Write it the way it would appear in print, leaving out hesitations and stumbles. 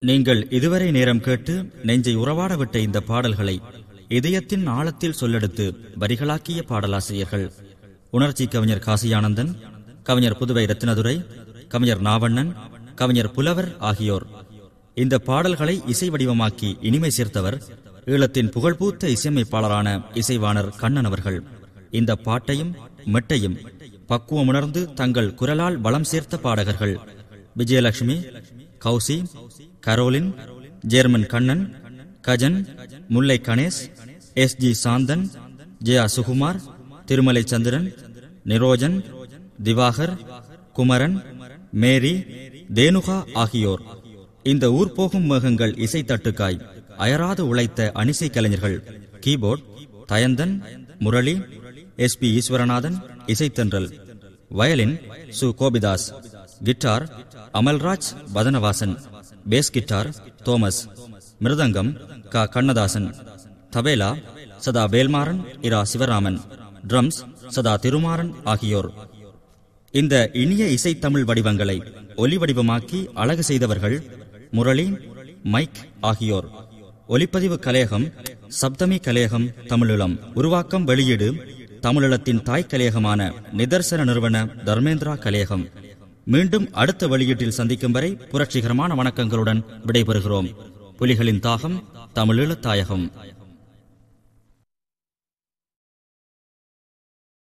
நீங்கள் இதுவரை நேரம் கேட்டு நெஞ்சை உறவாட விட்ட இந்த பாடல்களை இதயத்தின் ஆழத்தில் சொல்லெடுத்து வரிகளாக்கிய பாடலாசிரியர்கள் உணர்ச்சி கவிஞர் காசியானந்தன், கவிஞர் புதுவை ரத்தினதுரை, கவிஞர் நாவண்ணன், கவிஞர் புலவர் ஆகியோர். இந்த பாடல்களை இசை வடிவமாக்கி இனிமை சேர்த்தவர் ஈழத்தின் புகழ்பூத்த இசையமைப்பாளரான இசைவாணர் கண்ணன் அவர்கள். இந்த பாட்டையும் மெட்டையும் பக்குவமுணர்ந்து தங்கள் குரலால் வளம் சேர்த்த பாடகர்கள் விஜயலட்சுமி, கௌசி, கரோலின், ஜேர்மன் கண்ணன், கஜன், முல்லை கணேஷ், SG சாந்தன், ஜெயா சுகுமார், திருமலை சந்திரன், நிரோஜன், திவாகர், குமரன், மேரி, தேனுகா ஆகியோர். இந்த ஊர் போகும் மேகங்கள் இசை தட்டுக்காய் அயராது உழைத்த அணிசை கலைஞர்கள் கீபோர்ட் தயந்தன், முரளி, SP ஈஸ்வரநாதன், இசைத்தன்றல், வயலின் சு Gopidas, guitar Amalraj Vathanavasan, bass guitar Thomas, mridangam க கண்ணதாசன், தபேலா சதா வேல்மாறன், இரா சிவராமன், ட்ரம்ஸ் சதா திருமாறன் ஆகியோர். இந்த இனிய இசை தமிழ் வடிவங்களை ஒலி வடிவமாக்கி அழகு செய்தவர்கள் முரளி, மைக் ஆகியோர். ஒலிப்பதிவு கலையகம் சப்தமி கலையகம் தமிழீழம். உருவாக்கம் வெளியீடு தமிழீழத்தின் தாய் கலையகமான நிதர்சன நிறுவன தர்மேந்திரா கலையகம். மீண்டும் அடுத்த வெளியீட்டில் சந்திக்கும் வரை புரட்சிகரமான வணக்கங்களுடன் விடைபெறுகிறோம். புலிகளின் தாகம் தமிழீழ தாயகம்.